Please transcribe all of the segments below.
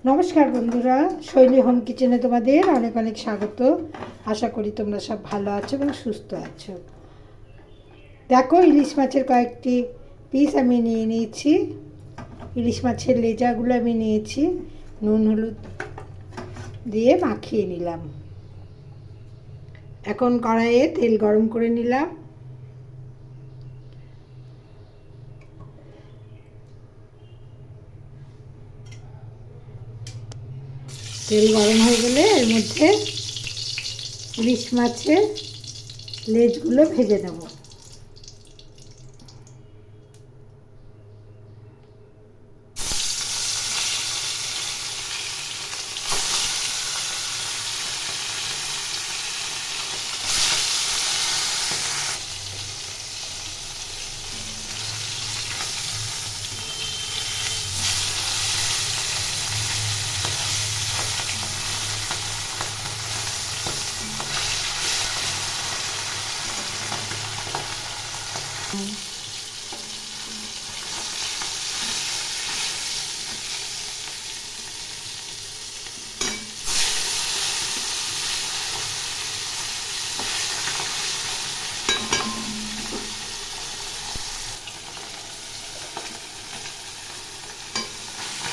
নমস্কার বন্ধুরা, শৈলী হোম কিচেনে তোমাদের অনেক অনেক স্বাগত। আশা করি তোমরা সব ভালো আছো এবং সুস্থ আছো। দেখো, ইলিশ মাছের কয়েকটি পিস আমি নিয়ে নিয়েছি। ইলিশ মাছের লেজাগুলো আমি নিয়েছি, নুন হলুদ দিয়ে মাখিয়ে নিলাম। এখন কড়াইয়ে তেল গরম করে নিলাম। তেল গরম হয়ে গেলে এর মধ্যে ইলিশ মাছের লেজগুলো ভেজে নেব।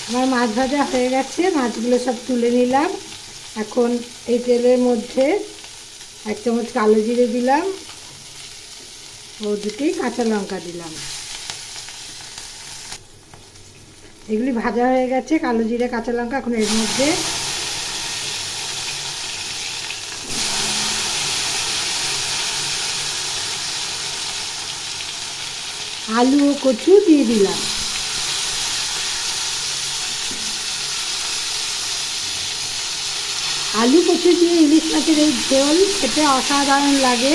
আমার মাছ ভাজা হয়ে গেছে, মাছগুলো সব তুলে নিলাম। এখন এই তেলের মধ্যে 1 চামচ কালো জিরে দিলাম ও 2টি কাঁচা লঙ্কা দিলাম। এগুলি ভাজা হয়ে গেছে, কালো জিরে কাঁচা লঙ্কা। এখন এর মধ্যে আলু ও কচু দিয়ে দিলাম। আলু কচু দিয়ে ইলিশ মাছের এই ঝোল খেতে অসাধারণ লাগে।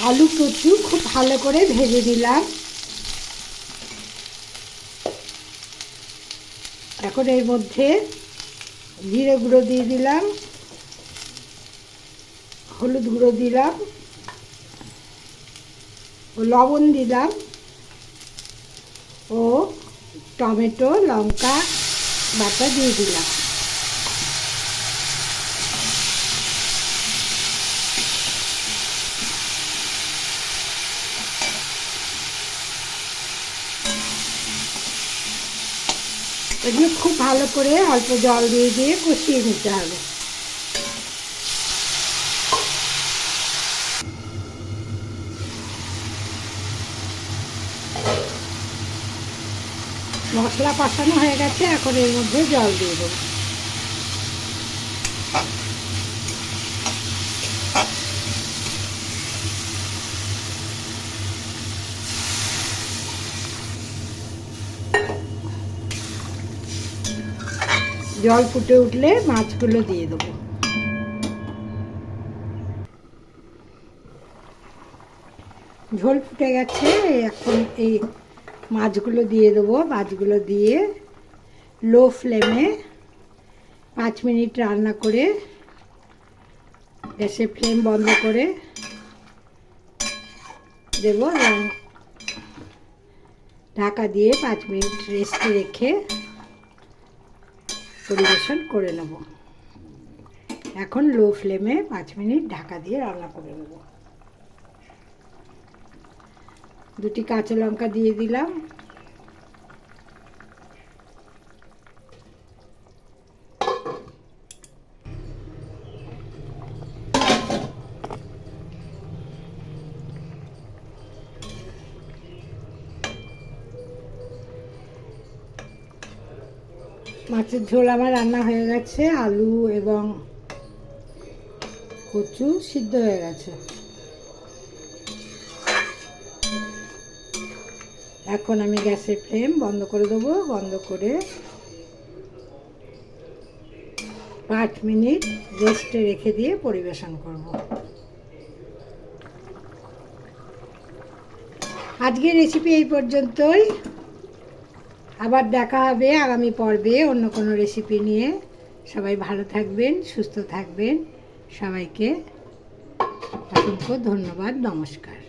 আলু কচু খুব ভালো করে ভেজে দিলাম। এখন এর মধ্যে জিরে গুঁড়ো দিয়ে দিলাম, হলুদ গুঁড়ো দিলাম ও লবণ দিলাম ও টমেটো লঙ্কা বাটা দিয়ে দিলাম। এগুলো খুব ভালো করে অল্প জল দিয়ে দিয়ে কষিয়ে নিতে হবে। মশলা কষানো হয়ে গেছে, এখন এর মধ্যে জল দিয়ে দেবো। জল ফুটে উঠলে মাছগুলো দিয়ে দেবো। ঝোল ফুটে গেছে, এখন এই মাছগুলো দিয়ে দেবো। মাছগুলো দিয়ে লো ফ্লেমে 5 মিনিট রান্না করে গ্যাসের ফ্লেম বন্ধ করে দেব এবং ঢাকা দিয়ে 5 মিনিট রেস্টে রেখে পরিবেশন করে নেব। এখন লো ফ্লেমে 5 মিনিট ঢাকা দিয়ে রান্না করে নেব। 2টি কাঁচা লঙ্কা দিয়ে দিলাম। মাছের ঝোল আমার রান্না হয়ে গেছে। আলু এবং কচু সিদ্ধ হয়ে গেছে। এখন আমি গ্যাসের ফ্লেম বন্ধ করে দেবো। বন্ধ করে 5 মিনিট রেস্টে রেখে দিয়ে পরিবেশন করব। আজকের রেসিপি এই পর্যন্তই। আবার দেখা হবে আগামী পর্বে অন্য কোনো রেসিপি নিয়ে। সবাই ভালো থাকবেন, সুস্থ থাকবেন। সবাইকে অসংখ্য ধন্যবাদ। নমস্কার।